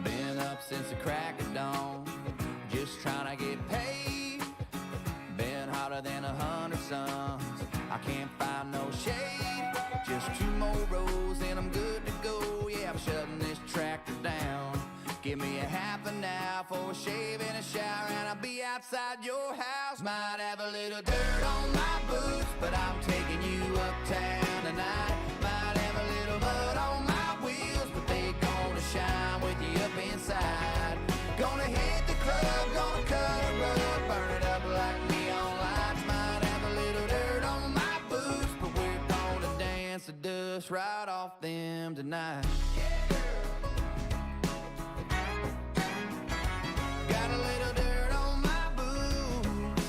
Been up since the crack of dawn, just trying to get paid. Been hotter than 100 suns, I can't find no shade. Just 2 more rows and I'm good to go. Yeah, I'm shutting this tractor down. Give me a half an hour for a shave and a shower, and I'll be outside your house. Might have a little dirt on my boots, but I'm taking you uptown tonight. Might have a little mud on my wheels, but they gonna shine with you up inside. Gonna hit the club, gonna cut a rug, burn it up like neon lights. Might have a little dirt on my boots, but we're gonna dance the dust right off them tonight. Got a little dirt on my boots.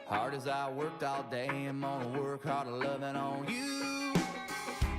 Hard as I worked all day, I'm gonna work harder loving on you.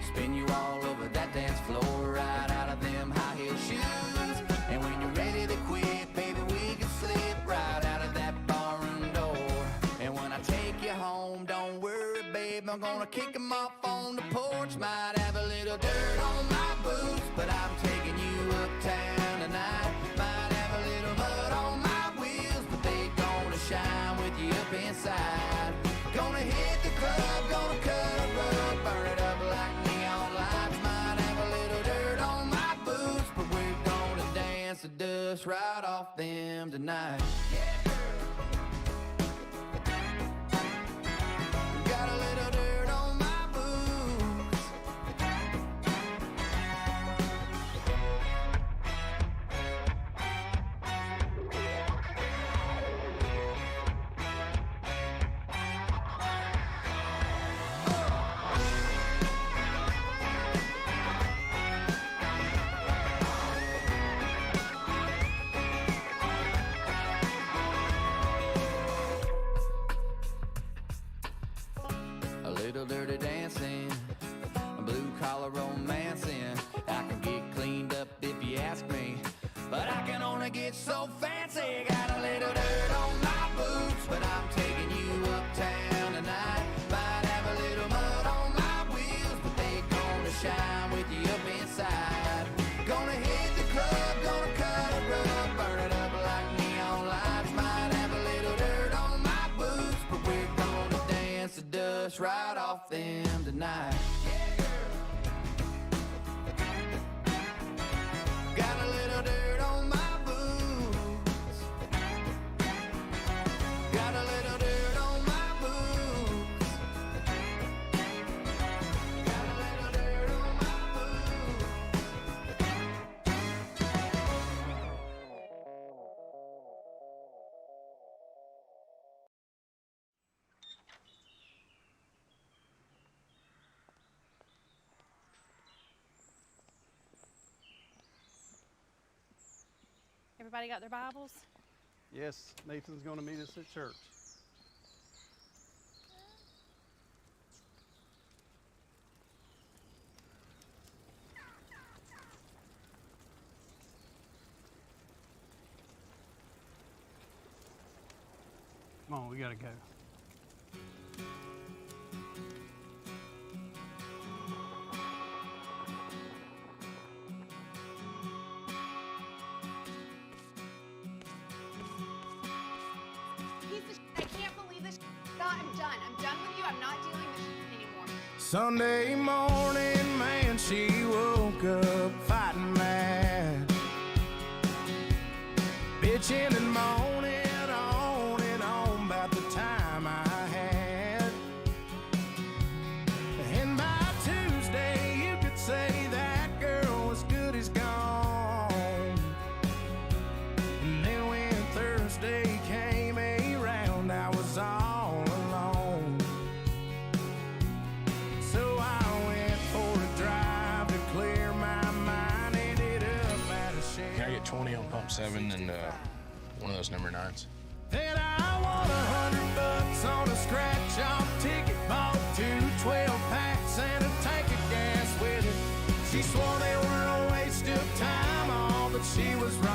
Spin you all over that dance floor, right out of them high heel shoes. And when you're ready to quit, baby, we can slip right out of that barroom door. And when I take you home, don't worry, babe, I'm gonna kick them off on the porch. Might have a little dirt on my boots, but I'm taking you uptown tonight. Might have a little mud on my wheels, but they gonna shine with you up inside. Gonna hit the club, gonna cut a rug, burn it up like neon lights. Might have a little dirt on my boots, but we're gonna dance the dust right off them tonight. Got a little dirt on my boots. A little dirty dancing, a blue collar romancing. I can get cleaned up if you ask me, but I can only get so fancy. Got a little dirt on my boots, but I'm taking you uptown tonight. Might have a little mud on my wheels, but they gonna shine with you up inside. Gonna hit the club, gonna cut a rug, burn it up like neon lights. Might have a little dirt on my boots, but we're gonna dance the dust right off them tonight. Got a little dirt on my boots. Got a little dirt on my boots. Got a little dirt on my boots. Everybody got their Bibles? Yes, Nathan's going to meet us at church. Come on, we gotta go. I can't believe this. I'm done. I'm done with you. I'm not dealing with this anymore. Sunday morning, man, she woke up fighting mad, bitching and moaning on and on about the time I had. And by Tuesday, you could say that girl was good as gone. And then when Thursday came around, I was all alone. So I went for a drive to clear my mind, ended up at a shed. Can I get 20 on pump 7 and one of those number 9s? Then I won $100 on a scratch-off ticket, bought 2 12-packs and a tank of gas with it. She swore they were a waste of time, all but she was right.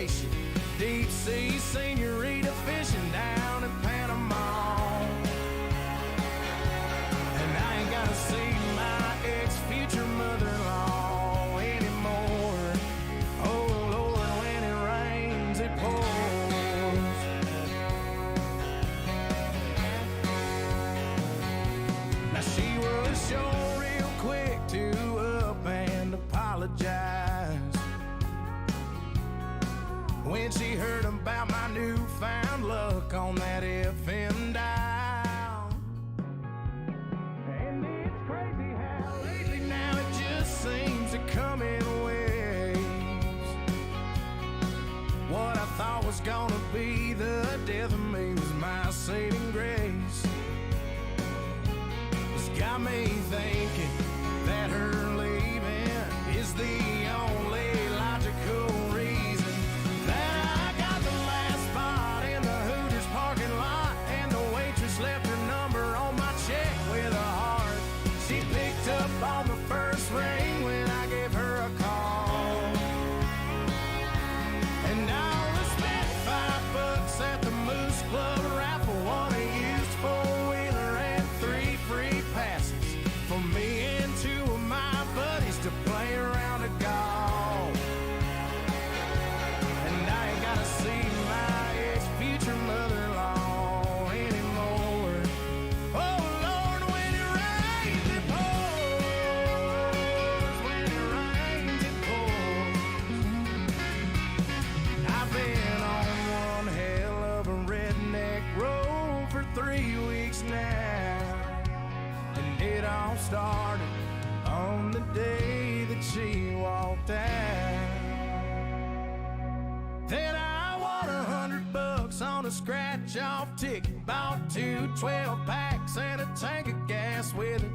vacation. Deep sea senorita fishing down in Panama. And I ain't gotta see my ex-future mother-in-law anymore. Oh Lord, when it rains, it pours. Now she was sure real quick to up and apologize when she heard about my newfound luck on that FM dial. And it's crazy how lately now it just seems to come in waves. What I thought was gonna be the death of me was my saving grace. It's got me thinking that her leaving is the only logical reason that I got the last spot in the Hooters parking lot, and the waitress left her number on my check with a heart. She picked up on the first ring when I gave her a call, and I spent $5 at the Moose Club raffle, won a used four-wheeler and 3 free passes for me and 2 of my buddies to play around a golf. And I ain't gotta see my ex-future mother-in-law anymore. Oh Lord, when it rains, it pours. When it rains, it pours. I've been on one hell of a redneck road for 3 weeks now, and it all started on the day that she walked out. Then I won $100 on a scratch-off ticket, bought 2 12-packs and a tank of gas with it.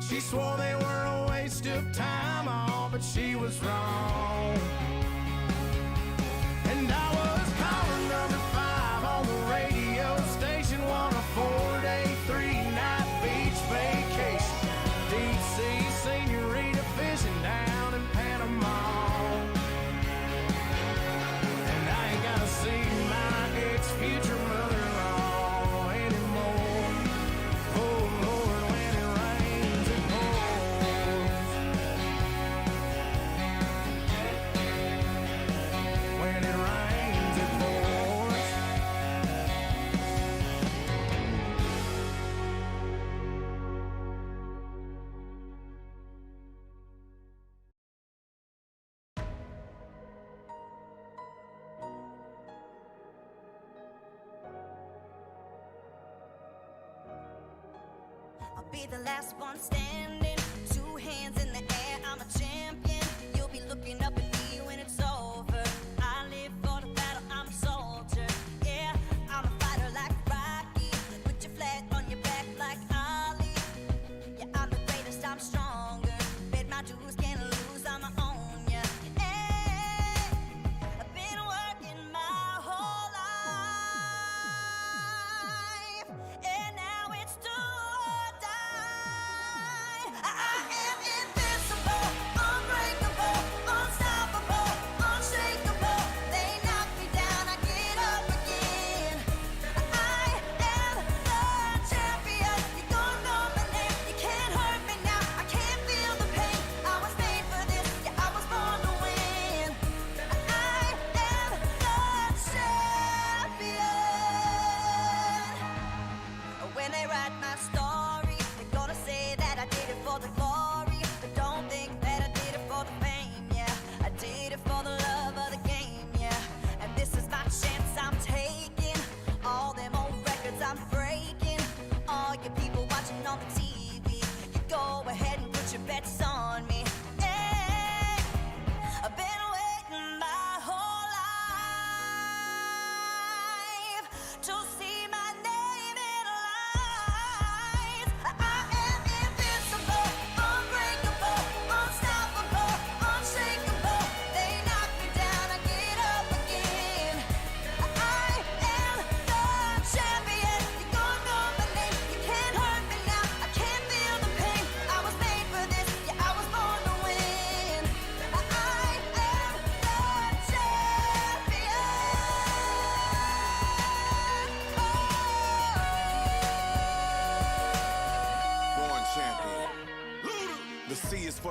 She swore they were a waste of time, all, but she was wrong. And I was calling number 5 on the radio station, won a 4-day, 3-night beach vacation. Deep sea senorita fishing down in Panama. And I ain't gotta see my ex-future mother-in-law anymore. Oh Lord, when it rains, it pours. When it rains, it pours. I'll be the last one standing, 2 hands in the air, I'm a champion. You'll be looking up at me when it's over. I live for the battle, I'm a soldier. Yeah, I'm a fighter like Rocky. Put your flag on your back like Ali. Yeah, I'm the greatest, I'm stronger. Bet my dues, can't lose, I'ma own ya. Hey, I've been working my whole life, and now it's do or die.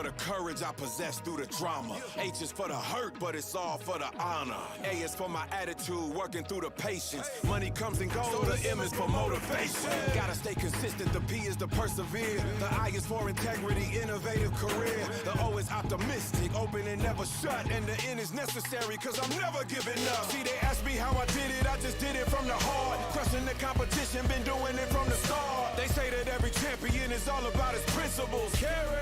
for the courage I possess through the drama. H is for the hurt, but it's all for the honor. A is for my attitude, working through the patience. Money comes and goes, so the M is for motivation. Gotta stay consistent, the P is to persevere. The I is for integrity, innovative career. The O is optimistic, open and never shut. And the N is necessary, cause I'm never giving up. See, they ask me how I did it, I just did it from the heart. Crushing the competition, been doing it from the start. They say that every champion is all about his principles. Carry.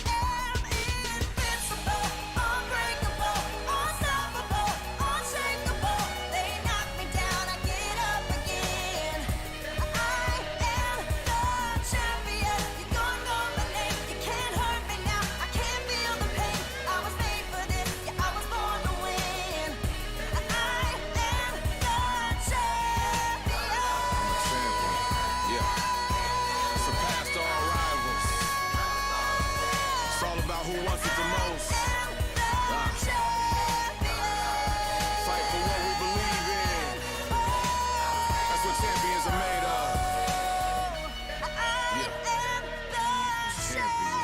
I am invincible, unbreakable, unstoppable, unshakable. They knock me down, I get up again. I am the champion. You're gonna know my name. You can't hurt me now. I can't feel the pain. I was made for this. Yeah, I was born to win. I am the champion. Yeah. Surpassed all rivals. It's all about who wants it the most. Fight for what we believe in. That's what champions are made of. Yeah. Champion.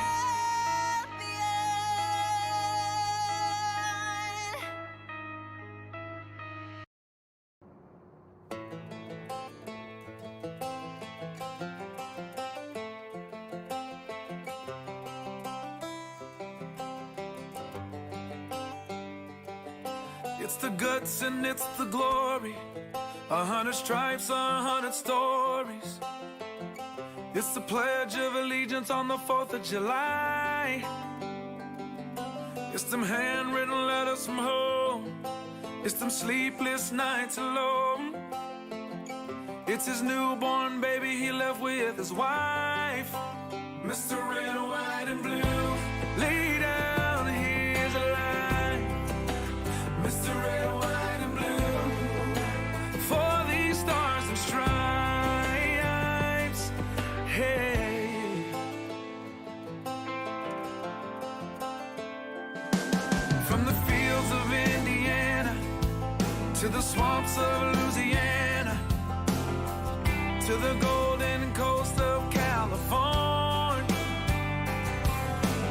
It's the guts and it's the glory. 100 stripes, 100 stories. It's the Pledge of Allegiance on the 4th of July. It's them handwritten letters from home. It's them sleepless nights alone. It's his newborn baby he left with his wife. Mr. Red, White, and Blue, lay down his life. Mr. Red, White, and Blue, for these stars and stripes. Hey. From the fields of Indiana to the swamps of Louisiana to the golden coast of California,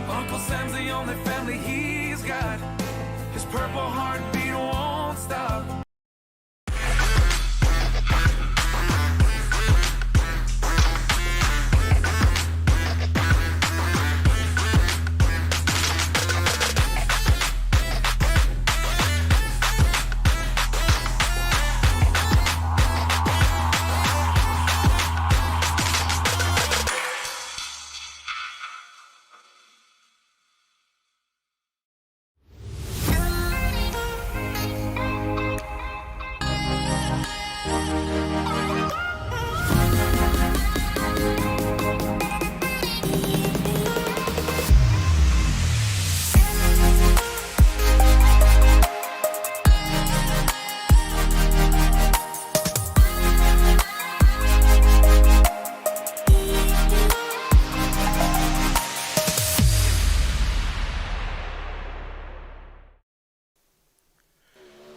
Uncle Sam's the only family he's got. His purple heartbeat won't stop.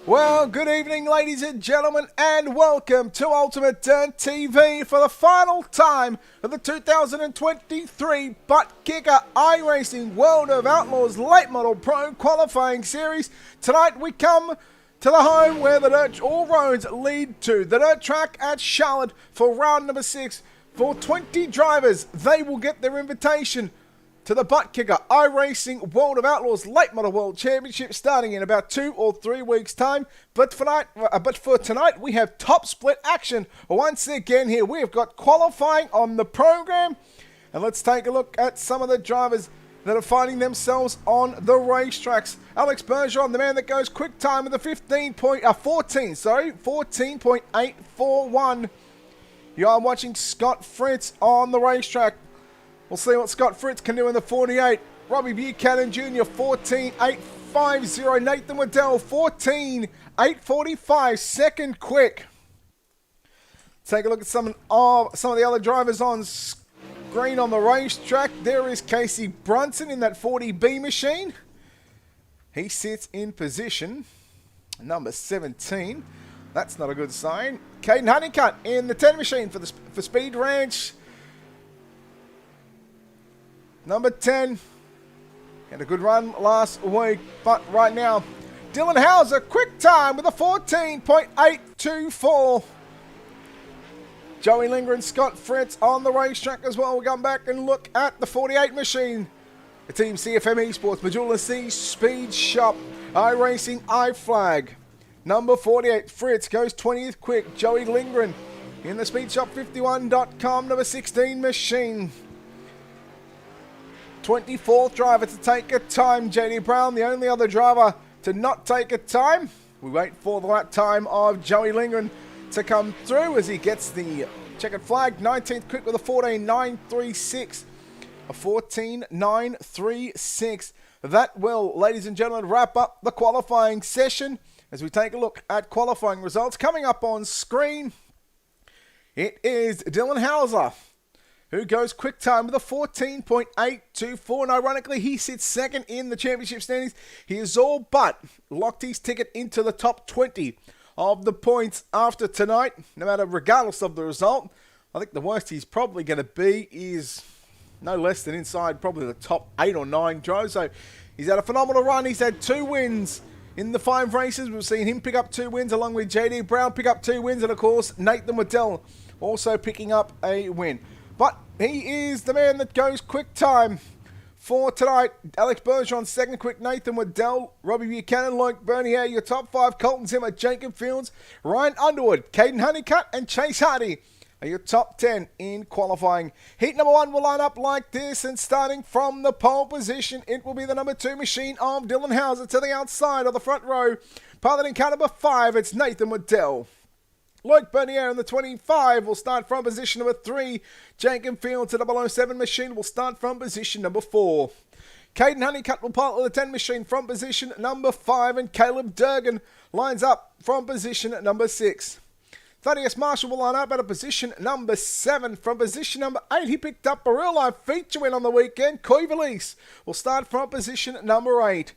Well, good evening, ladies and gentlemen, and welcome to Ultimate TV for the final time of the 2023 Buttkicker iRacing World of Outlaws Late Model Pro Qualifying Series. Tonight we come to the home where all roads lead to the dirt track at Charlotte for round number 6. For 20 drivers, they will get their invitation to the Buttkicker iRacing World of Outlaws Late Model World Championship starting in about 2 or 3 weeks' time. But for tonight, we have top split action. Once again here, we have got qualifying on the program. And let's take a look at some of the drivers that are finding themselves on the racetracks. Alex Bergeron, the man that goes quick time with a 14.841. You are watching Scott Fritz on the racetrack. We'll see what Scott Fritz can do in the 48. Robbie Buchanan Jr. 14.850. Nathan Waddell 14.845. Second quick. Take a look at some of the other drivers on screen on the racetrack. There is Casey Brunson in that 40B machine. He sits in position number 17. That's not a good sign. Caden Honeycutt in the 10 machine for Speed Ranch. Number 10, Had a good run last week, but right now, Dylan Hauser, quick time with a 14.824. Joey Lindgren, Scott Fritz on the racetrack as well. We'll come back and look at the 48 machine. The Team CFM Esports, Majula C Speed Shop, iRacing, iFlag. Number 48, Fritz goes 20th quick. Joey Lindgren in the Speed Shop 51.com, number 16 machine. 24th driver to take a time, JD Brown, the only other driver to not take a time. We wait for the lap time of Joey Lindgren to come through as he gets the checkered flag. 19th quick with a 14.936. A 14.936. That will, ladies and gentlemen, wrap up the qualifying session as we take a look at qualifying results. Coming up on screen, it is Dylan Hauser, who goes quick time with a 14.824. And ironically, he sits second in the championship standings. He has all but locked his ticket into the top 20 of the points after tonight, no matter, regardless of the result. I think the worst he's probably going to be is no less than inside probably the top 8 or 9 drives. So he's had a phenomenal run. He's had 2 wins in the 5 races. We've seen him pick up 2 wins along with JD Brown pick up 2 wins. And of course, Nathan Waddell also picking up a win. But he is the man that goes quick time for tonight. Alex Bergeron, second quick. Nathan Waddell, Robbie Buchanan, Luke Bernier, your top 5. Colton Zimmer, Jacob Fields, Ryan Underwood, Caden Honeycutt, and Chase Hardy are your top 10 in qualifying. Heat number 1 will line up like this, and starting from the pole position, it will be the number 2 machine of Dylan Hauser to the outside of the front row. Piloting car number 5, it's Nathan Waddell. Luke Bernier in the 25 will start from position number 3. Jacob Fields, the 007 machine, will start from position number 4. Caden Honeycutt will pilot the 10 machine from position number 5. And Caleb Durgan lines up from position number 6. Thaddeus Marshall will line up at a position number 7. From position number 8, he picked up a real-life feature win on the weekend. Coy Valise will start from position number 8.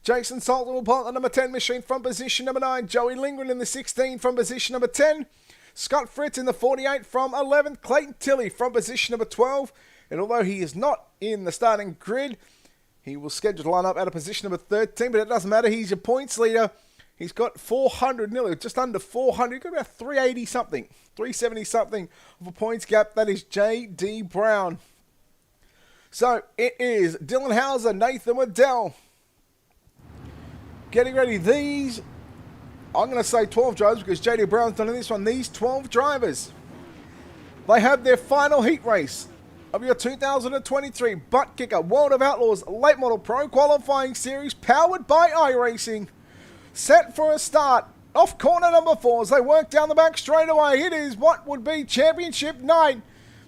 Jason Salter will pilot the number 10 machine from position number 9. Joey Lindgren in the 16 from position number 10. Scott Fritz in the 48 from 11. Clayton Tilley from position number 12. And although he is not in the starting grid, he will schedule to line up at a position number 13. But it doesn't matter. He's your points leader. He's got 400, nearly just under 400. He's got about 380 something, 370 something of a points gap. That is JD Brown. So it is Dylan Hauser, Nathan Waddell. Getting ready. These, I'm going to say 12 drivers because JD Brown's done in this one. These 12 drivers, they have their final heat race of your 2023 Buttkicker World of Outlaws Late Model Pro Qualifying Series powered by iRacing. Set for a start. Off corner number 4 as they work down the back straight away. It is what would be championship night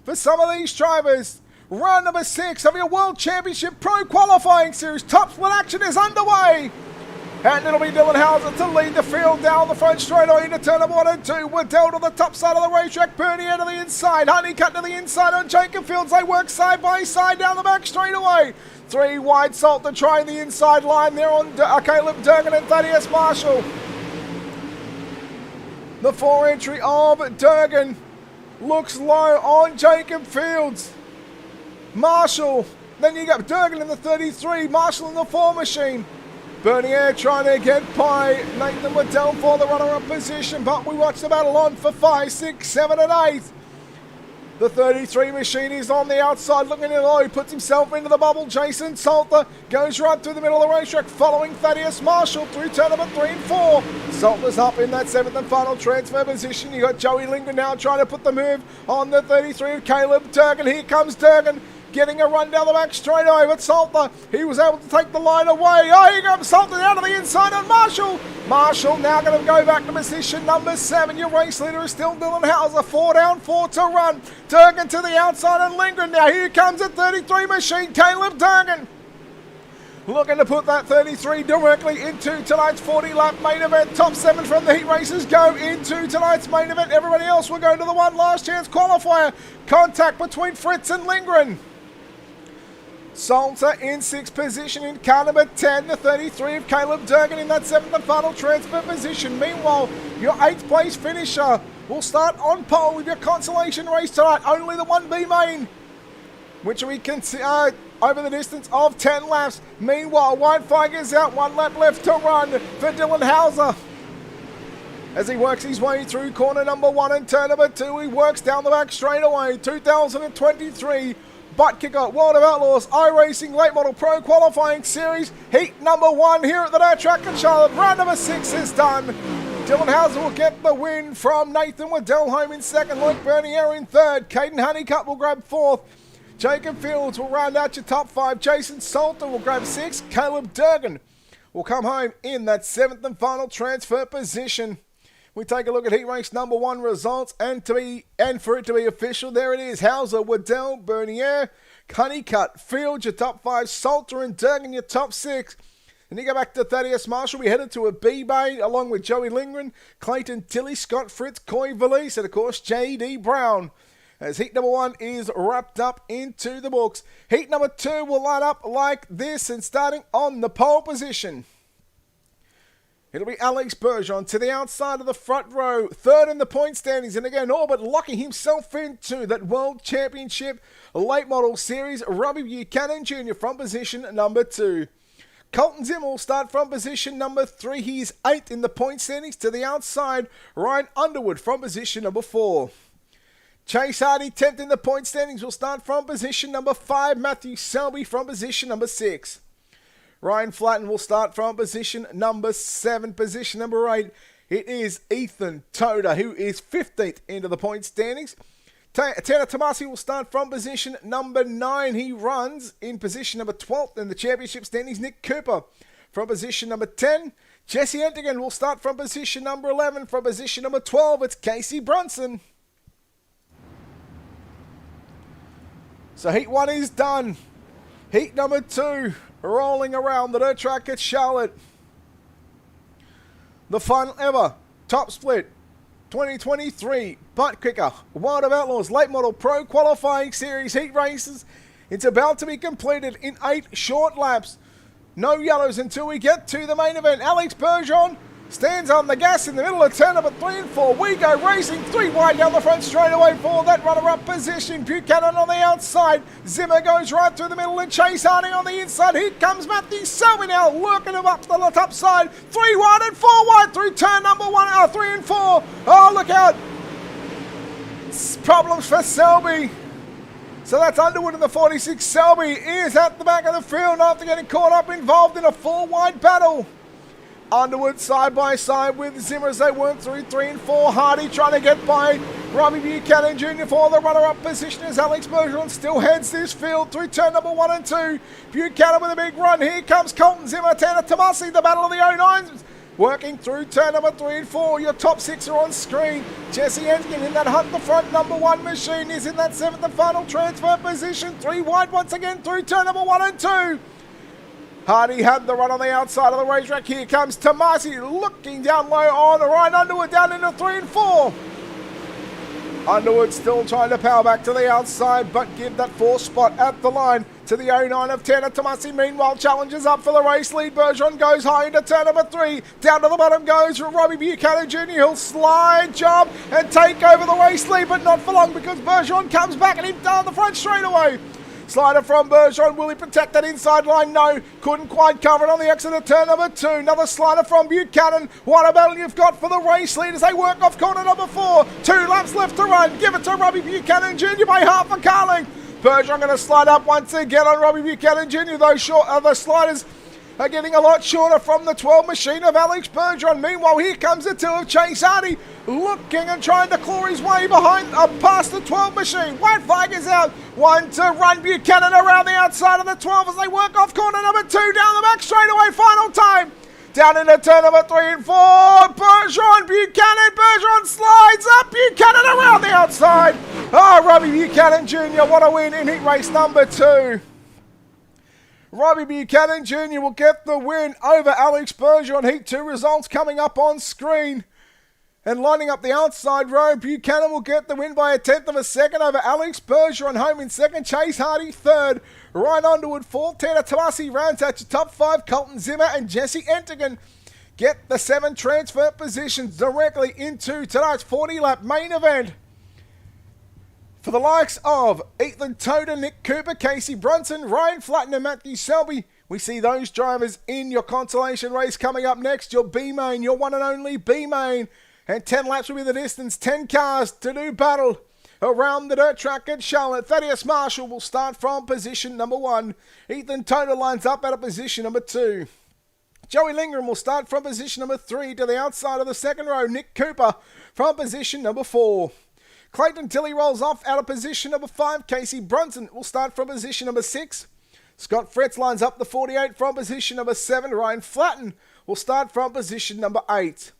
for some of these drivers. Round number 6 of your World Championship Pro Qualifying Series. Top split action is underway. And it'll be Dylan Hauser to lead the field down the front straightaway into turn number 1 and 2. Waddell to the top side of the racetrack. Bernier to the inside. Honeycutt to the inside on Jacob Fields. They work side by side down the back straightaway. 3 wide. Salter trying the inside line there on Caleb Durgan and Thaddeus Marshall. The 4 entry of Durgan looks low on Jacob Fields. Marshall. Then you got Durgan in the 33. Marshall in the 4 machine. Bernier trying to get by Nathan Waddell for the runner-up position, but we watch the battle on for 5, 6, 7 and 8. The 33 machine is on the outside looking in low. He puts himself into the bubble. Jason Salter goes right through the middle of the racetrack following Thaddeus Marshall through turn number 3 and 4. Salter's up in that 7th and final transfer position. You got Joey Lindgren now trying to put the move on the 33 of Caleb Durgan. Here comes Durgan, getting a run down the back straight away, but Salter, he was able to take the line away. Oh, here comes Salter down to the inside on Marshall. Marshall now going to go back to position number 7. Your race leader is still Dylan Hauser. 4 down, 4 to run. Durgan to the outside and Lindgren. Now here comes a 33 machine, Caleb Durgan. Looking to put that 33 directly into tonight's 40-lap main event. Top 7 from the heat races go into tonight's main event. Everybody else will go to the one last chance qualifier. Contact between Fritz and Lindgren. Salter in 6th position in car number 10, the 33 of Caleb Durgan in that 7th and final transfer position. Meanwhile, your 8th place finisher will start on pole with your consolation race tonight. Only the 1B main, which we can over the distance of 10 laps. Meanwhile, White Flag is out, 1 lap left to run for Dylan Hauser. As he works his way through corner number 1 and turn number 2, he works down the back straightaway. 2023 Buttkicker World of Outlaws iRacing Late Model Pro Qualifying Series, heat number 1 here at the dirt track in Charlotte. Round number 6 is done. Dylan Hauser will get the win from Nathan Waddell home in second, Luke Bernier in third, Caden Honeycutt will grab fourth, Jacob Fields will round out your top 5, Jason Salter will grab 6, Caleb Durgan will come home in that 7th and final transfer position. We take a look at heat race number 1 results, and for it to be official, there it is. Hauser, Waddell, Bernier, Honeycutt, Fields, your top 5, Salter and Durgan, your top 6. And you go back to Thaddeus Marshall, we headed to a B-Bay along with Joey Lindgren, Clayton Tilley, Scott Fritz, Coy Valise, and of course J.D. Brown. As heat number 1 is wrapped up into the books. Heat number 2 will line up like this, and starting on the pole position, it'll be Alex Bergeron to the outside of the front row, third in the point standings, and again, all but locking himself into that World Championship Late Model Series, Robbie Buchanan Jr. from position number 2. Colton Zimmer will start from position number 3. He's 8th in the point standings. To the outside, Ryan Underwood from position number 4. Chase Hardy, 10th in the point standings, will start from position number 5. Matthew Selby from position number 6. Ryan Flatten will start from position number 7. Position number 8, it is Ethan Toda, who is 15th into the point standings. Tanner Tomasi will start from position number 9. He runs in position number 12th in the championship standings. Nick Cooper from position number 10. Jesse Entigan will start from position number 11. From position number 12, it's Casey Brunson. So heat 1 is done. Heat number 2 rolling around the dirt track at Charlotte. The final ever top split 2023 Buttkicker World of Outlaws Late Model Pro Qualifying Series heat races. It's about to be completed in 8 short laps. No yellows until we get to the main event. Alex Bergeron stands on the gas in the middle of turn number 3 and 4. We go racing 3 wide down the front straightaway for that runner-up position. Buchanan on the outside. Zimmer goes right through the middle and Chase Harding on the inside. Here comes Matthew Selby now, working him up to the top side. 3 wide and 4 wide through turn number 3 and 4. Oh, look out. Problems for Selby. So that's Underwood in the 46. Selby is at the back of the field after getting caught up involved in a 4-wide battle. Underwood side by side with Zimmer as they work through 3 and 4. Hardy trying to get by Robbie Buchanan Jr. for the runner-up position as Alex Bergeron still heads this field through turn number 1 and 2. Buchanan with a big run. Here comes Colton Zimmer, Tanner Tomasi, the battle of the 09s. Working through turn number 3 and 4. Your top 6 are on screen. Jesse Entgen in that hunt the front number 1 machine is in that 7th and final transfer position. 3 wide once again through turn number 1 and 2. Hardy had the run on the outside of the racetrack. Here comes Tomasi looking down low on Ryan Underwood down into 3 and 4. Underwood still trying to power back to the outside, but give that 4th spot at the line to the 09 of Tanner Tomasi. Meanwhile, challenges up for the race lead. Bergeron goes high into turn number 3. Down to the bottom goes Robbie Buchanan Jr. He'll slide, jump, and take over the race lead, but not for long because Bergeron comes back and he's down the front straight away. Slider from Bergeron. Will he protect that inside line? No. Couldn't quite cover it on the exit of turn number 2. Another slider from Buchanan. What a battle you've got for the race lead as they work off corner number 4. 2 laps left to run. Give it to Robbie Buchanan Jr. by half a car length. Bergeron going to slide up once again on Robbie Buchanan Jr. Those the sliders are getting a lot shorter from the 12 machine of Alex Bergeron. Meanwhile, here comes the 2 of Chase Hardy, looking and trying to claw his way behind, past the 12 machine. White flag is out. 1 to run. Buchanan around the outside of the 12 as they work off corner number 2 down the back straightaway. Final time. Down into turn number 3 and 4. Bergeron, Bergeron slides up. Buchanan around the outside. Oh, Robbie Buchanan Jr. What a win in heat race number 2. Robbie Buchanan Jr. will get the win over Alex Bergeron. Heat 2 results coming up on screen. And lining up the outside row, Buchanan will get the win by a 10th of a second over Alex Bergeron. Home in second, Chase Hardy third. Ryan Underwood 4th. Tanner Tomasi rounds out your top 5. Colton Zimmer and Jesse Entigan get the 7 transfer positions directly into tonight's 40-lap main event. For the likes of Ethan Toda, Nick Cooper, Casey Brunson, Ryan Flatten and Matthew Selby, we see those drivers in your consolation race. Coming up next, your B main, your one and only B main. And 10 laps will be the distance, 10 cars to do battle around the dirt track at Charlotte. Thaddeus Marshall will start from position number 1. Ethan Toda lines up at a position number 2. Joey Lindgren will start from position number 3 to the outside of the second row. Nick Cooper from position number 4. Clayton Tilley rolls off out of position number 5. Casey Brunson will start from position number 6. Scott Fretz lines up the 48 from position number 7. Ryan Flatten will start from position number 8.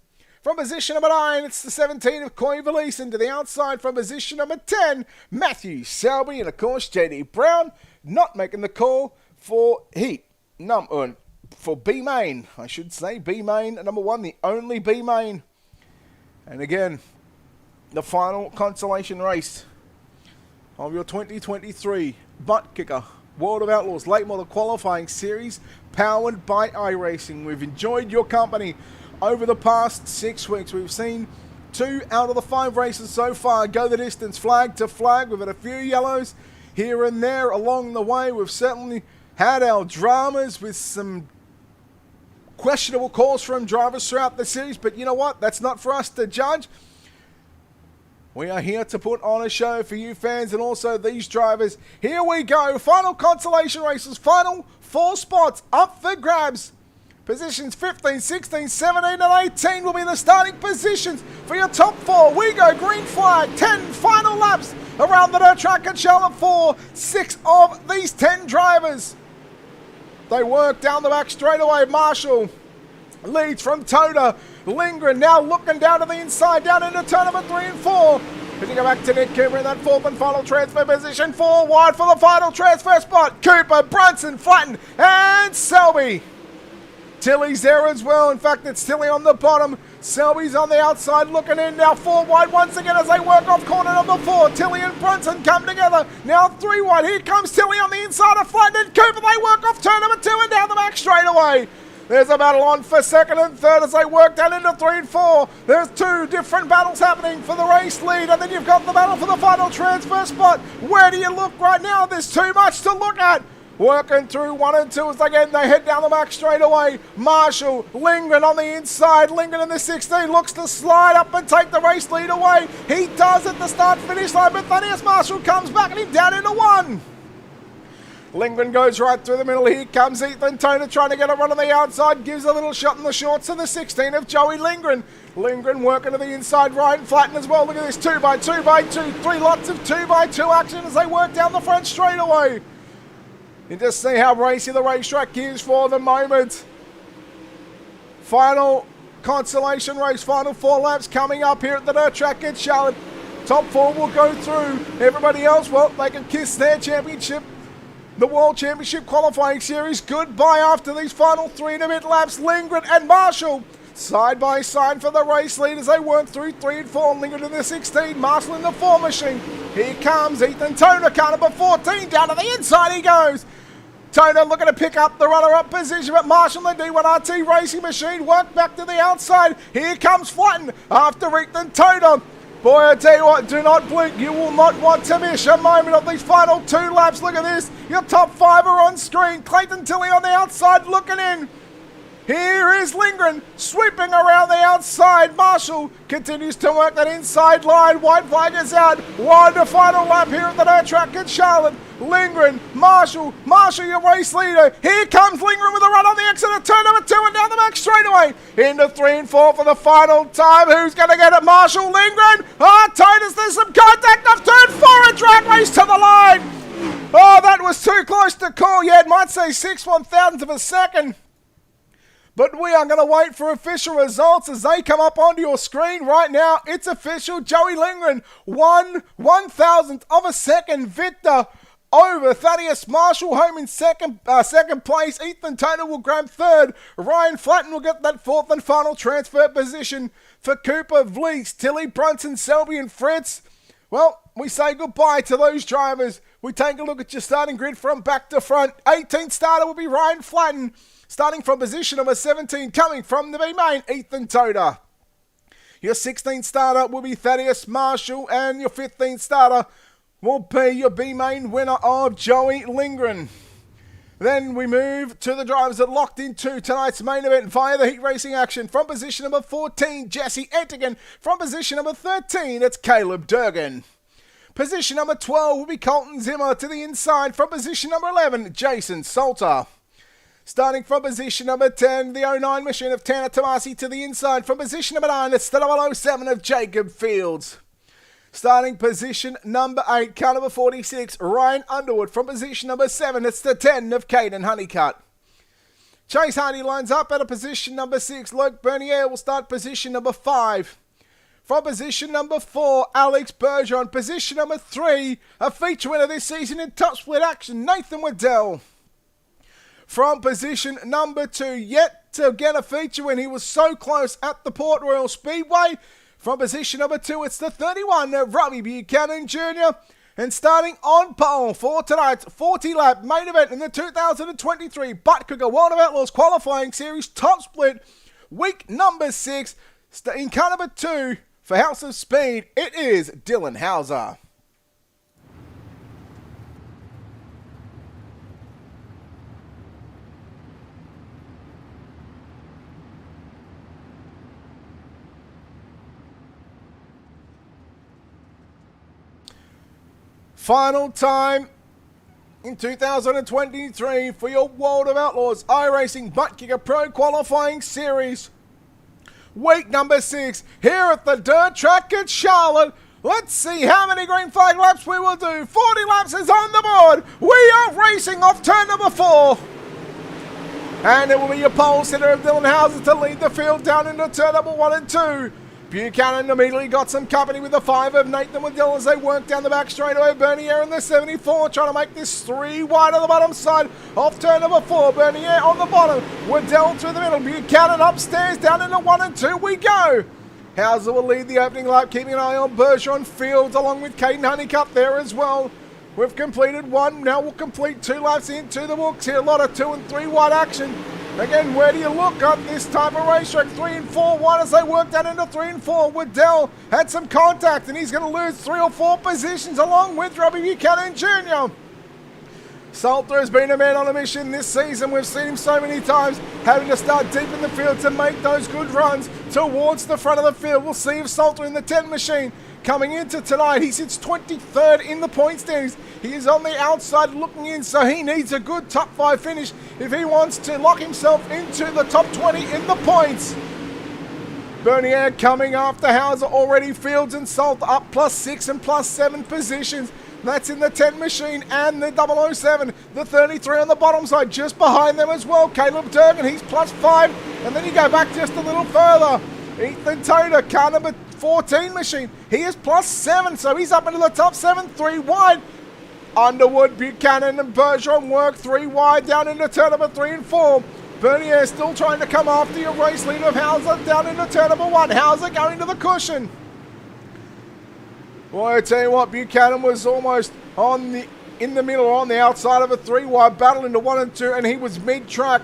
From position number 9, it's the 17 of Coy Valisen to the outside from position number 10, Matthew Selby. And of course, JD Brown not making the call for for B main, I should say. B main, number 1, the only B main. And again, the final consolation race of your 2023 Buttkicker World of Outlaws Late Model Qualifying Series, powered by iRacing. We've enjoyed your company over the past 6 weeks. We've seen 2 out of the 5 races so far go the distance, flag to flag. We've had a few yellows here and there along the way. We've certainly had our dramas with some questionable calls from drivers throughout the series, but you know what? That's not for us to judge. We are here to put on a show for you fans and also these drivers. Here we go. Final consolation races. Final 4 spots up for grabs. Positions 15, 16, 17 and 18 will be the starting positions for your top 4. We go green flag. 10 final laps around the dirt track at Charlotte for 6 of these 10 drivers. They work down the back straightaway. Marshall leads from Toda. Lindgren now looking down to the inside, down into turn number 3 and 4. As you go back to Nick Cooper in that 4th and final transfer position. 4 wide for the final transfer spot. Cooper, Brunson, Flatten, and Selby. Tilley's there as well. In fact, it's Tilley on the bottom. Selby's on the outside looking in. Now 4 wide once again as they work off corner number 4. Tilley and Brunson come together. Now 3 wide. Here comes Tilley on the inside of Flatten and Cooper. They work off turn number 2 and down the back straightaway. There's a battle on for 2nd and 3rd as they work down into 3 and 4. There's 2 different battles happening for the race lead, and then you've got the battle for the final transfer spot. Where do you look right now? There's too much to look at. Working through 1 and 2 as again they head down the back straight away. Marshall, Lindgren on the inside. Lindgren in the 16 looks to slide up and take the race lead away. He does at the start-finish line, but Thaddeus Marshall comes back and he's down into 1. Lindgren goes right through the middle. Here comes Ethan Toda trying to get a run on the outside. Gives a little shot in the shorts to the 16 of Joey Lindgren. Lindgren working to the inside. Ryan Flatten as well. Look at this 2x2x2. 3 lots of 2x2 action as they work down the front straightaway. You just see how racy the racetrack is for the moment. Final consolation race. Final 4 laps coming up here at the dirt track at Charlotte. Top 4 will go through. Everybody else, well, they can kiss their championship. The World Championship Qualifying Series goodbye after these final 3 and a bit laps. Lindgren and Marshall side by side for the race lead as they work through 3 and 4. Lindgren in the 16, Marshall in the 4 machine. Here comes Ethan Toda, car number 14, down to the inside he goes. Toda looking to pick up the runner-up position, but Marshall in the D1RT Racing Machine work back to the outside. Here comes Flatten after Ethan Toda. Boy, I tell you what, do not blink. You will not want to miss a moment of these final 2 laps. Look at this. Your top 5 are on screen. Clayton Tilley on the outside looking in. Here is Lindgren sweeping around the outside. Marshall continues to work that inside line. White flag is out. Wide the final lap here at the dirt track at Charlotte. Lindgren, Marshall, your race leader. Here comes Lindgren with a run on the exit of turn number 2 and down the back straightaway. Into 3 and 4 for the final time. Who's going to get it? Marshall, Lindgren. Toda's, there's some contact off turn 4 and drag race to the line. Oh, that was too close to call yet. Might say 6/1000th of a second. But we are going to wait for official results as they come up onto your screen right now. It's official. Joey Lindgren, 1/1000th of a second victor over Thaddeus Marshall, home in second place. Ethan Toda will grab 3rd. Ryan Flatten will get that 4th and final transfer position for Cooper, Vlees, Tilley, Brunson, Selby and Fritz. Well, we say goodbye to those drivers. We take a look at your starting grid from back to front. 18th starter will be Ryan Flatten. Starting from position number 17, coming from the B main, Ethan Toda. Your 16th starter will be Thaddeus Marshall, and your 15th starter will be your B main winner of Joey Lindgren. Then we move to the drivers that locked into tonight's main event via the heat racing action. From position number 14, Jesse Etigan. From position number 13, it's Caleb Durgan. Position number 12 will be Colton Zimmer to the inside. From position number 11, Jason Salter. Starting from position number 10, the 09 machine of Tanner Tomasi to the inside. From position number 9, it's the 007 of Jacob Fields. Starting position number 8, car number 46, Ryan Underwood. From position number 7, it's the 10 of Caden Honeycutt. Chase Hardy lines up at a position number 6. Luke Bernier will start position number 5. From position number 4, Alex Bergeron. Position number 3, a feature winner this season in top split action, Nathan Waddell. From position number 2, yet to get a feature win. He was so close at the Port Royal Speedway. From position number 2, it's the 31 of Robbie Buchanan Jr. And starting on pole for tonight's 40-lap main event in the 2023 Buttkicker World of Outlaws Qualifying Series Top Split, week number 6, in car number 2 for House of Speed, it is Dylan Hauser. Final time in 2023 for your World of Outlaws iRacing Buttkicker Pro Qualifying Series. Week number 6 here at the dirt track at Charlotte. Let's see how many green flag laps we will do. 40 laps is on the board. We are racing off turn number 4. And it will be your pole sitter of Dylan Hauser to lead the field down into turn number 1 and 2. Buchanan immediately got some company with the 5 of Nathan Waddell as they work down the back straightaway. Bernier in the 74 trying to make this 3 wide on the bottom side. Off turn number 4, Bernier on the bottom. Waddell through the middle. Buchanan upstairs down into 1 and 2 we go. Hauser will lead the opening lap, keeping an eye on Bergeron Fields along with Caden Honeycutt there as well. We've completed 1, now we'll complete 2 laps into the books here. A lot of 2 and 3 wide action. Again, where do you look at this type of racetrack? 3 and 4 wide as they work down into 3 and 4. Waddell had some contact and he's going to lose 3 or 4 positions along with Robbie Buchanan Jr. Salter has been a man on a mission this season. We've seen him so many times having to start deep in the field to make those good runs towards the front of the field. We'll see if Salter in the 10 machine coming into tonight. He sits 23rd in the point standings. He is on the outside looking in, so he needs a good top 5 finish if he wants to lock himself into the top 20 in the points. Bernier coming after Hauser already. Fields and Salter up +6 and +7 positions. That's in the 10 machine and the 007. The 33 on the bottom side just behind them as well. Caleb Durgan, he's +5. And then you go back just a little further. Ethan Toder, car number 14 machine. He is +7, so he's up into the top 7, 3 wide. Underwood, Buchanan and Bergeron work 3 wide down into turn number 3 and 4. Bernier still trying to come after your race leader of Hauser down into turn number 1. Hauser going to the cushion. Boy, I tell you what, Buchanan was almost in the middle or on the outside of a 3 wide battle into 1 and 2, and he was mid-track.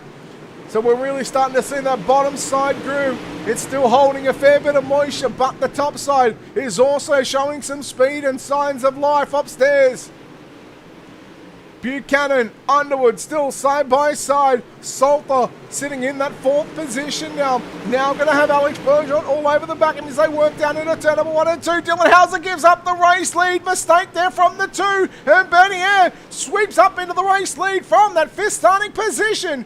So we're really starting to see that bottom side groove. It's still holding a fair bit of moisture, but the top side is also showing some speed and signs of life upstairs. Buchanan, Underwood still side by side. Salter sitting in that 4th position now. Now going to have Alex Bergeron all over the back as they work down into turn number 1 and 2. Dylan Hauser gives up the race lead. Mistake there from the 2. And Bernier sweeps up into the race lead from that 5th starting position.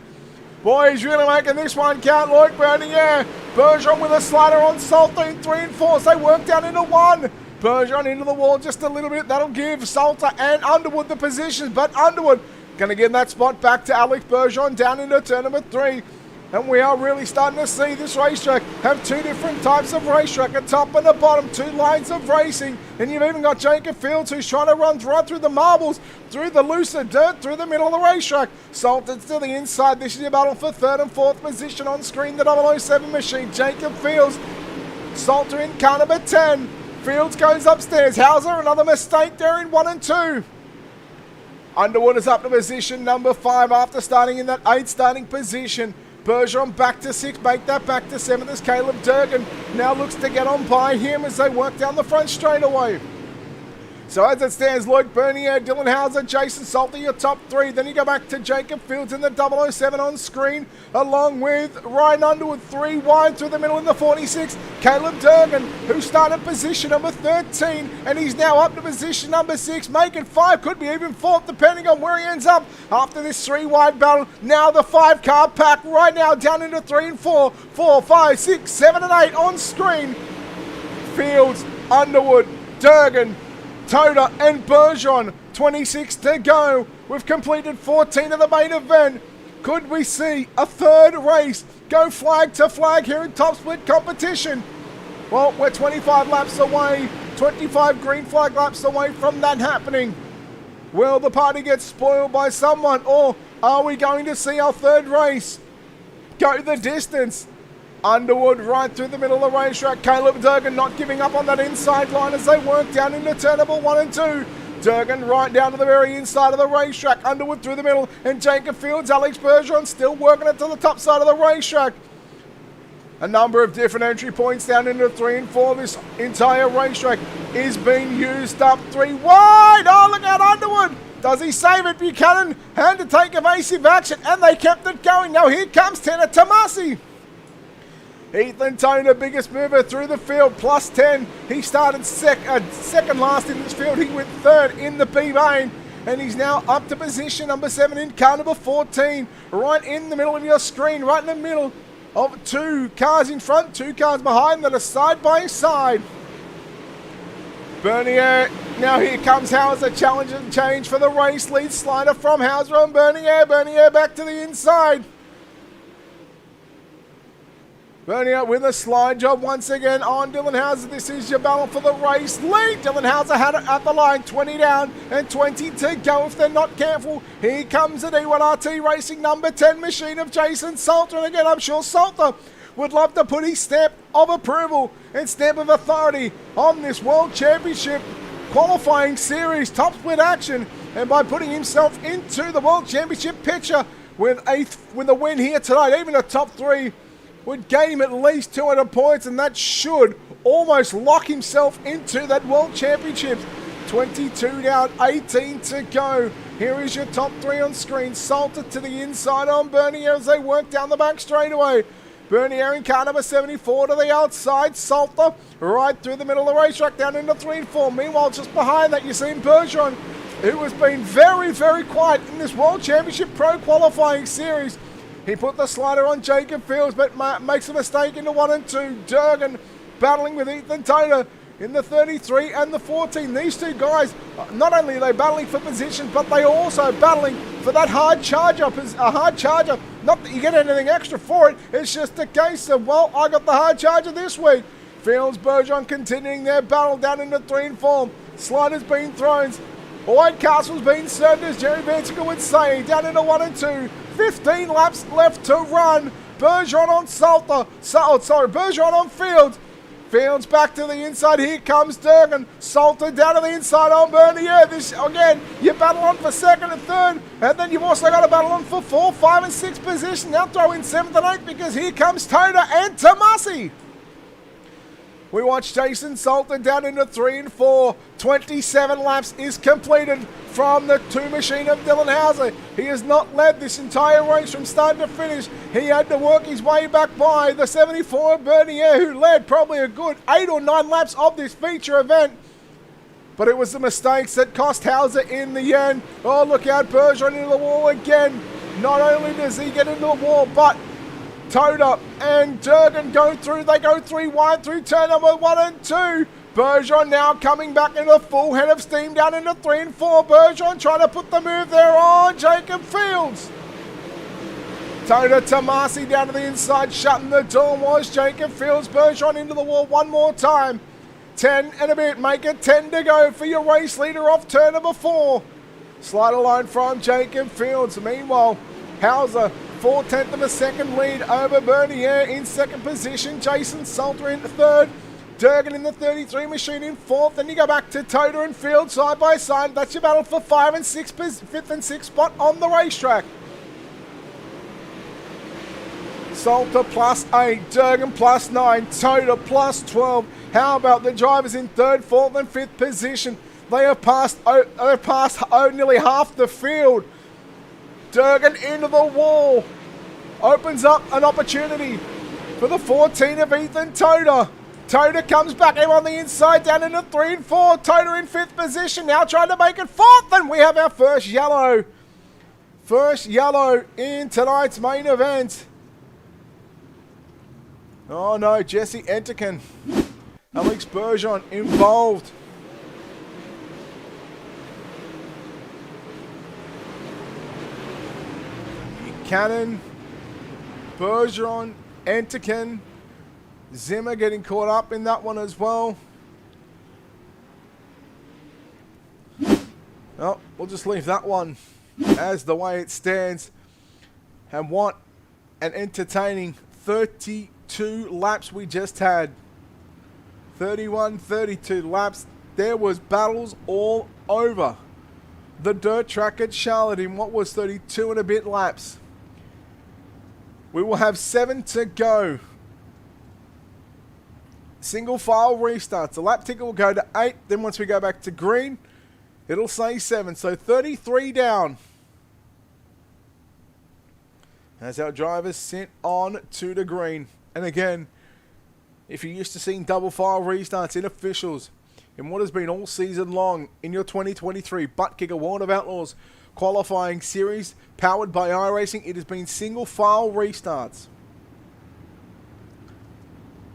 Boy, he's really making this one count. Luke Bernier. Bergeron with a slider on Salter in 3 and 4 as they work down into 1. Bergeron into the wall just a little bit. That'll give Salter and Underwood the positions. But Underwood going to get that spot back to Alex Bergeron down into turn number 3. And we are really starting to see this racetrack have 2 different types of racetrack, a top and a bottom, 2 lines of racing. And you've even got Jacob Fields who's trying to run right through the marbles, through the looser dirt, through the middle of the racetrack. Salter's to the inside. This is your battle for 3rd and 4th position on screen. The 007 machine, Jacob Fields. Salter in car number 10. Fields goes upstairs. Hauser, another mistake there in 1 and 2. Underwood is up to position number 5 after starting in that 8th starting position. Bergeron back to 6, make that back to 7th as Caleb Durgan now looks to get on by him as they work down the front straightaway. So as it stands, Lloyd Bernier, Dylan Hauser, Jason Salter, your top three. Then you go back to Jacob Fields in the 007 on screen, along with Ryan Underwood, 3 wide through the middle in the 46. Caleb Durgan, who started position number 13, and he's now up to position number 6, making 5, could be even 4th, depending on where he ends up after this 3 wide battle. Now the 5-car pack right now down into 3 and 4, 4, 5, 6, 7 and 8 on screen. Fields, Underwood, Durgan, Toda and Bergeron, 26 to go. We've completed 14 of the main event. Could we see a third race go flag to flag here in top split competition? Well, we're 25 laps away, 25 green flag laps away from that happening. Will the party get spoiled by someone, or are we going to see our third race go the distance? Underwood right through the middle of the racetrack. Caleb Durgan not giving up on that inside line as they work down into turn number 1 and 2. Durgan right down to the very inside of the racetrack. Underwood through the middle, and Jacob Fields, Alex Bergeron still working it to the top side of the racetrack. A number of different entry points down into 3 and 4. This entire racetrack is being used up. 3 wide. Oh, look out, Underwood. Does he save it? Buchanan had to take evasive action, and they kept it going. Now here comes Tanner Tomasi. Ethan Toner, biggest mover through the field, plus 10. He started second last in this field. He went third in the B-Main. And he's now up to position number 7 in car number 14. Right in the middle of your screen, right in the middle of 2 cars in front, 2 cars behind that are side by side. Bernier, now here comes Hauser, challenge and change for the race. Lead slider from Hauser on Bernier. Bernier back to the inside. Bernier with a slide job once again on Dylan Hauser. This is your battle for the race lead. Dylan Hauser had it at the line, 20 down and 20 to go if they're not careful. Here comes the D1RT Racing number 10 machine of Jason Salter. And again, I'm sure Salter would love to put his stamp of approval and stamp of authority on this World Championship qualifying series top split action. And by putting himself into the World Championship picture with a win here tonight, even a top 3 would gain him at least 200 points, and that should almost lock himself into that World Championship. 22 down, 18 to go. Here is your top 3 on screen. Salter to the inside on Bernier as they work down the back straightaway. Bernier in car number 74 to the outside. Salter right through the middle of the racetrack down into 3 and 4. Meanwhile, just behind that, you've seen Bergeron, who has been very, very quiet in this World Championship Pro Qualifying Series. He put the slider on Jacob Fields, but makes a mistake into 1 and 2. Durgan battling with Ethan Toner in the 33 and the 14. These 2 guys, not only are they battling for position, but they are also battling for that hard charger. A hard charger, not that you get anything extra for it, it's just a case of, well, I got the hard charger this week. Fields, Bergeron continuing their battle down into 3 and 4. Sliders being thrown. White Castle's been served, as Jerry Vansicker would say, down into 1 and 2. 15 laps left to run. Bergeron on Salter. Bergeron on Fields. Fields back to the inside. Here comes Durgan. Salter down to the inside on Bernier. This again, you battle on for 2nd and 3rd, and then you've also got to battle on for 4, 5, and 6 position. Now throw in 7th and 8th because here comes Toda and Tomasi. We watch Jason Salter down into 3 and 4. 27 laps is completed from the 2 machine of Dylan Hauser. He has not led this entire race from start to finish. He had to work his way back by the 74 of Bernier, who led probably a good 8 or 9 laps of this feature event. But it was the mistakes that cost Hauser in the end. Oh, look out, Bergeron into the wall again. Not only does he get into the wall, but Toda and Durgan go through. They go 3 wide through turn number 1 and 2. Bergeron now coming back into full head of steam down into 3 and 4. Bergeron trying to put the move there on Jacob Fields. Toda Tomasi down to the inside, shutting the door was Jacob Fields. Bergeron into the wall one more time. 10 and a bit, make it 10 to go for your race leader off turn number 4. Slider line from Jacob Fields. Meanwhile, Hauser 4/10 of a second lead over Bernier in 2nd position. Jason Salter in 3rd. Durgan in the 33 machine in 4th. Then you go back to Toda and Field side by side. That's your battle for 5th and 6th spot on the racetrack. Salter plus 8, Durgan plus 9, Toda plus 12. How about the drivers in 3rd, 4th and 5th position? They have passed nearly half the field. Durgan into the wall. Opens up an opportunity for the 14 of Ethan Toda. Toda comes back in on the inside, down into 3 and 4. Toda in 5th position, now trying to make it 4th, and we have our first yellow. First yellow in tonight's main event. Oh no, Jesse Enterkin. Alex Bergeron involved. Buchanan, Bergeron, Enterkin, Zimmer getting caught up in that one as well. Oh, we'll just leave that one as the way it stands. And what an entertaining 32 laps we just had. 32 laps. There was battles all over the dirt track at Charlotte in what was 32 and a bit laps. We will have 7 to go. Single file restarts. The lap ticker will go to 8. Then once we go back to green, it'll say 7. So 33 down. As our drivers sit on to the green. And again, if you're used to seeing double file restarts in officials in what has been all season long in your 2023 Buttkicker World of Outlaws qualifying series powered by iRacing, it has been single file restarts.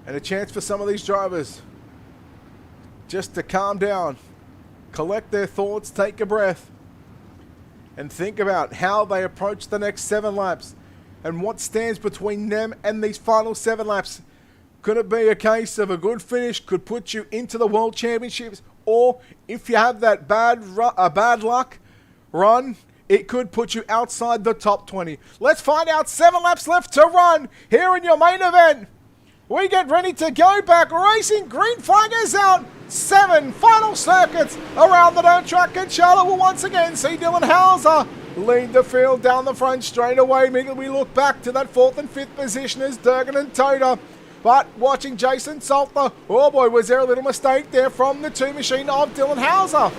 And a chance for some of these drivers just to calm down, collect their thoughts, take a breath, and think about how they approach the next 7 laps and what stands between them and these final 7 laps. Could it be a case of a good finish could put you into the World Championships, or if you have that bad luck run, it could put you outside the top 20. Let's find out. 7 laps left to run here in your main event. We get ready to go back racing. Green flag is out. 7 final circuits around the dirt track, and Charlotte will once again see Dylan Hauser lead the field down the front straight away. Immediately we look back to that 4th and 5th position as Durgan and Toda. But watching Jason Salter, oh boy, was there a little mistake there from the 2 machine of Dylan Hauser.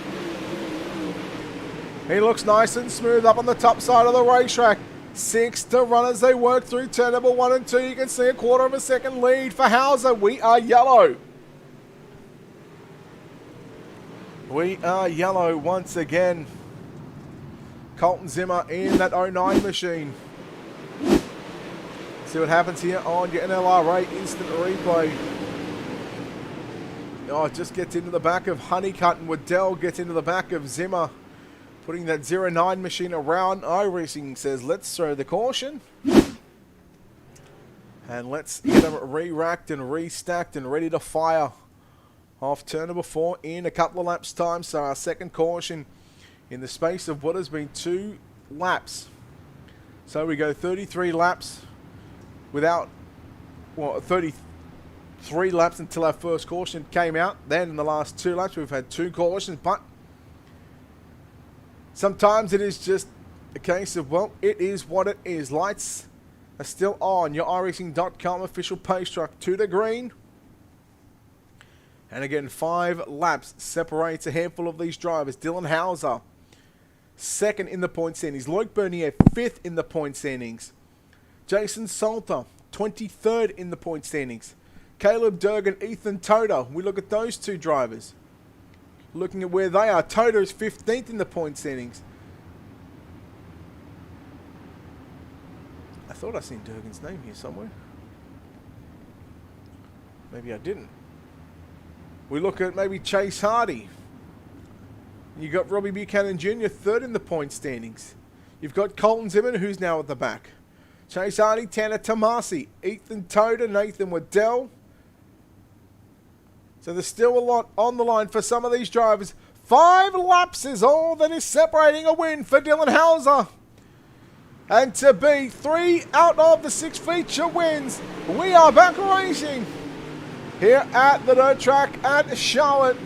He looks nice and smooth up on the top side of the racetrack. 6 to run as they work through turn number 1 and 2. You can see a quarter of a second lead for Hauser. We are yellow. We are yellow once again. Colton Zimmer in that 09 machine. See what happens here on your NLRA instant replay. Oh, it just gets into the back of Honeycutt, and Waddell gets into the back of Zimmer. Putting that 09 machine around. iRacing says, let's throw the caution. And let's get them re-racked and restacked and ready to fire off turn number 4 in a couple of laps time. So our second caution in the space of what has been 2 laps. So we go 33 laps without, well, 33 laps until our first caution came out. Then in the last 2 laps we've had 2 cautions, but sometimes it is just a case of, well, it is what it is. Lights are still on. Your iRacing.com official pace truck to the green. And again, 5 laps separates a handful of these drivers. Dylan Hauser, 2nd in the point standings. Loic Bernier, 5th in the point standings. Jason Salter, 23rd in the point standings. Caleb Durgan, Ethan Toda. We look at those 2 drivers. Looking at where they are, Toda is 15th in the point standings. I thought I seen Durgan's name here somewhere. Maybe I didn't. We look at maybe Chase Hardy. You got Robbie Buchanan Jr., 3rd in the point standings. You've got Colton Zimmer, who's now at the back. Chase Hardy, Tanner Tomasi, Ethan Toda, Nathan Waddell. So there's still a lot on the line for some of these drivers. 5 laps is all that is separating a win for Dylan Hauser. And to be 3 out of the 6 feature wins, we are back racing here at the dirt track at Charlotte.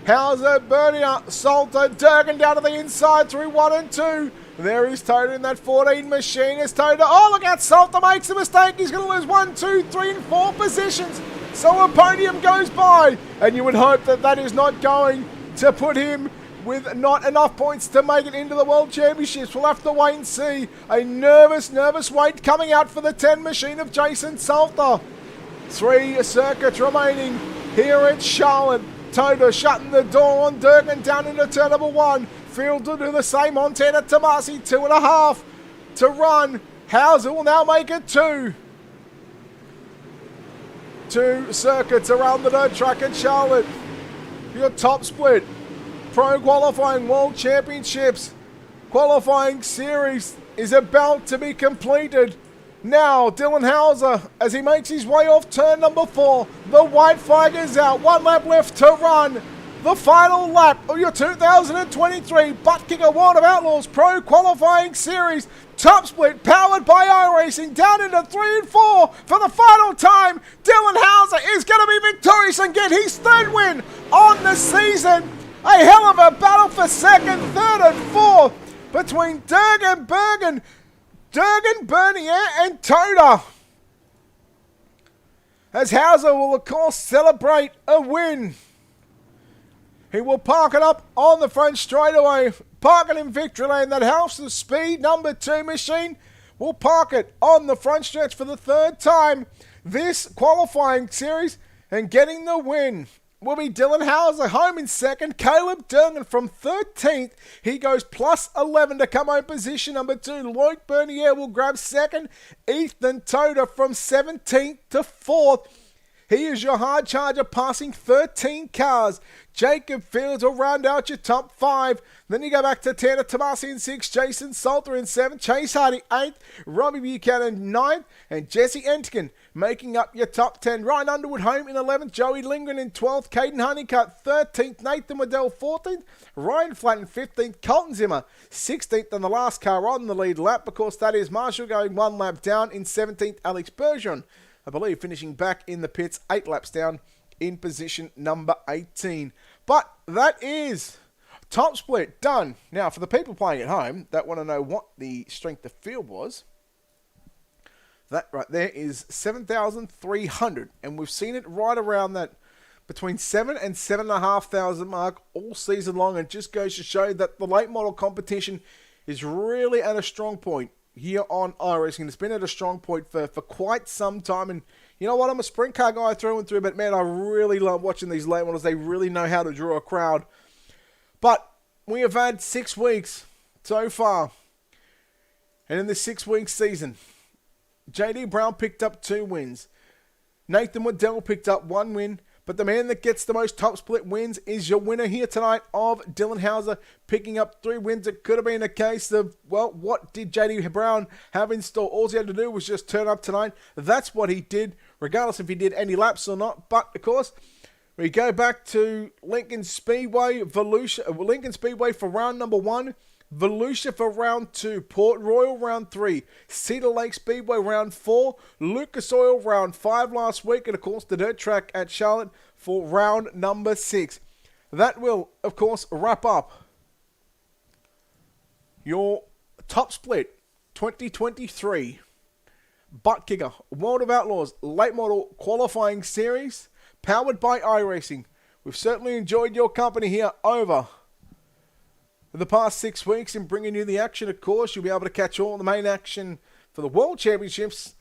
Hauser, Bernier, Salter, Durgan down to the inside through 1 and 2. There is Toda in that 14 machine. As Toda, oh look out, Salter makes a mistake. He's going to lose 1, 2, 3 and 4 positions. So a podium goes by, and you would hope that that is not going to put him with not enough points to make it into the World Championships. We'll have to wait and see. A nervous wait coming out for the 10 machine of Jason Salter. 3 circuits remaining here at Charlotte. Toda shutting the door on Durgan down into turn number 1. Field to do the same on Tina Tomasi. 2.5 to run. Hauser will now make it 2. 2 circuits around the dirt track at Charlotte. Your top split. Pro qualifying World Championships. Qualifying series is about to be completed. Now, Dylan Hauser, as he makes his way off turn number 4. The white flag is out. 1 lap left to run. The final lap of your 2023 Buttkicker World of Outlaws Pro Qualifying Series. Top split powered by iRacing down into 3 and 4 for the final time. Dylan Hauser is going to be victorious and get his 3rd win on the season. A hell of a battle for 2nd, 3rd and 4th between Durgan, Bernier and Toda. As Hauser will of course celebrate a win. He will park it up on the front straightaway. Park it in victory lane. That House of Speed number 2 machine will park it on the front stretch for the 3rd time this qualifying series. And getting the win will be Dylan Hauser home in 2nd. Caleb Durgan from 13th. He goes plus 11 to come home position number 2. Lloyd Bernier will grab 2nd. Ethan Toda from 17th to 4th. He is your hard charger passing 13 cars. Jacob Fields will round out your top 5. Then you go back to Tanner Tomasi in 6th, Jason Salter in 7th, Chase Hardy 8th, Robbie Buchanan 9th, and Jesse Entkin making up your top 10. Ryan Underwood home in 11th, Joey Lindgren in 12th, Caden Honeycutt 13th, Nathan Waddell 14th, Ryan Flatton 15th, Colton Zimmer 16th, and the last car on the lead lap, because that is Marshall going 1 lap down in 17th, Alex Bergeron, I believe, finishing back in the pits 8 laps down in position number 18. But that is top split done. Now, for the people playing at home that want to know what the strength of field was, that right there is 7,300. And we've seen it right around that between 7 and 7,500 mark all season long. And just goes to show that the late model competition is really at a strong point here on iRacing. It's been at a strong point for quite some time. And you know what? I'm a sprint car guy through and through, but man, I really love watching these late models. They really know how to draw a crowd. But we have had 6 weeks so far. And in this 6-week season, JD Brown picked up 2 wins. Nathan Waddell picked up 1 win. But the man that gets the most top split wins is your winner here tonight of Dylan Hauser, picking up 3 wins. It could have been a case of, well, what did JD Brown have in store? All he had to do was just turn up tonight. That's what he did, regardless if he did any laps or not. But, of course, we go back to Lincoln Speedway, Lincoln Speedway for round number 1. Volusia for round 2, Port Royal round 3, Cedar Lake Speedway round 4, Lucas Oil round 5 last week, and of course the dirt track at Charlotte for round number 6. That will, of course, wrap up your top split 2023 Buttkicker World of Outlaws Late Model Qualifying Series, powered by iRacing. We've certainly enjoyed your company here over the past 6 weeks in bringing you the action. Of course, you'll be able to catch all the main action for the World Championships.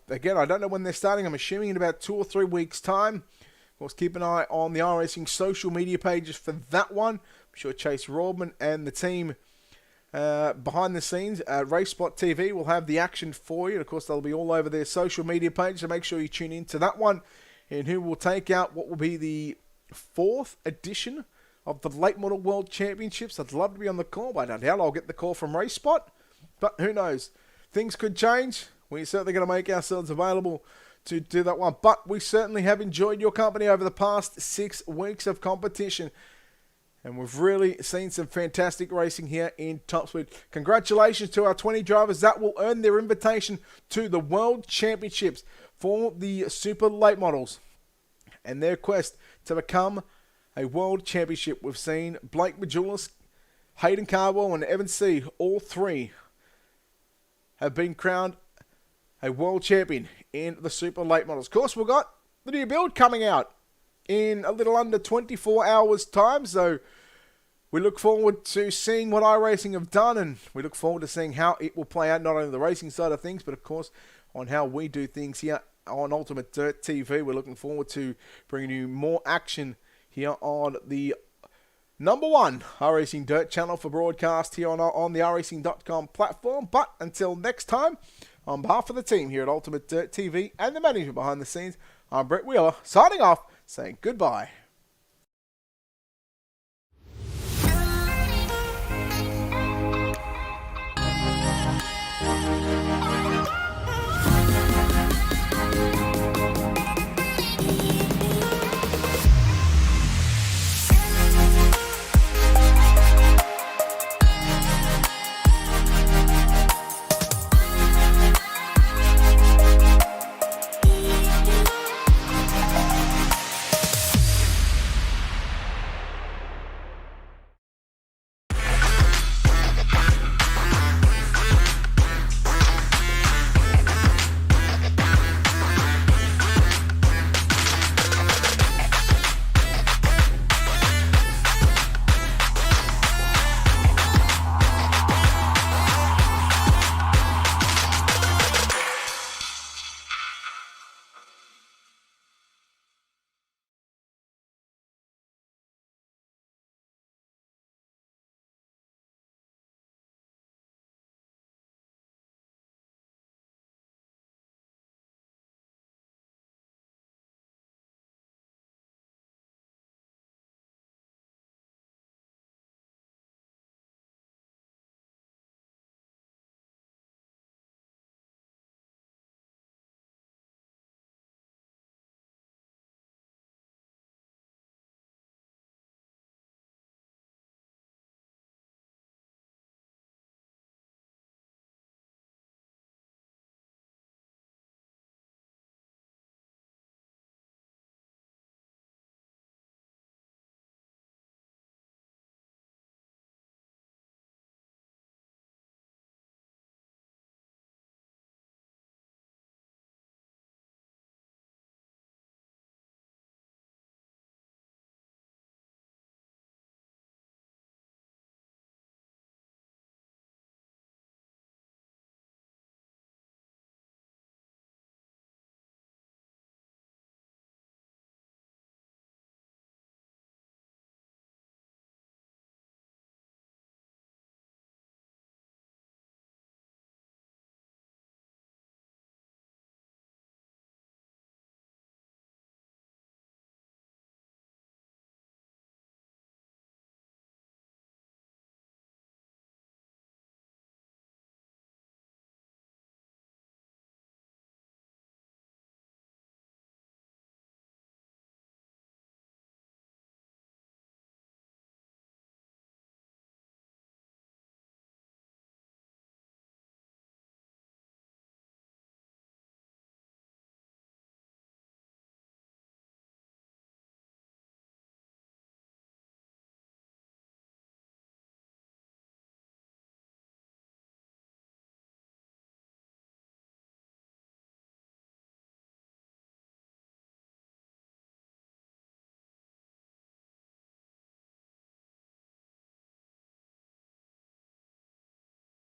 Again, I don't know when they're starting. I'm assuming in about 2 or 3 weeks' time. Of course, keep an eye on the iRacing social media pages for that one. I'm sure Chase Rodman and the team behind the scenes at RaceSpot TV will have the action for you. And of course, they'll be all over their social media page, so make sure you tune in to that one. And who will take out what will be the 4th edition of the Late Model World Championships. I'd love to be on the call, but I doubt I'll get the call from RaceSpot. But who knows? Things could change. We're certainly going to make ourselves available to do that one. But we certainly have enjoyed your company over the past 6 weeks of competition. And we've really seen some fantastic racing here in Top Speed. Congratulations to our 20 drivers that will earn their invitation to the World Championships for the Super Late Models and their quest to become a World Championship. We've seen Blake Majulis, Hayden Carwell, and Evan C. All 3 have been crowned a World Champion in the Super Late Models. Of course, we've got the new build coming out in a little under 24 hours' time. So we look forward to seeing what iRacing have done, and we look forward to seeing how it will play out, not only the racing side of things, but of course on how we do things here on Ultimate Dirt TV. We're looking forward to bringing you more action here on the #1 iRacing Dirt channel for broadcast here on the iRacing.com platform. But until next time, on behalf of the team here at Ultimate Dirt TV and the management behind the scenes, I'm Brett Wheeler, signing off, saying goodbye.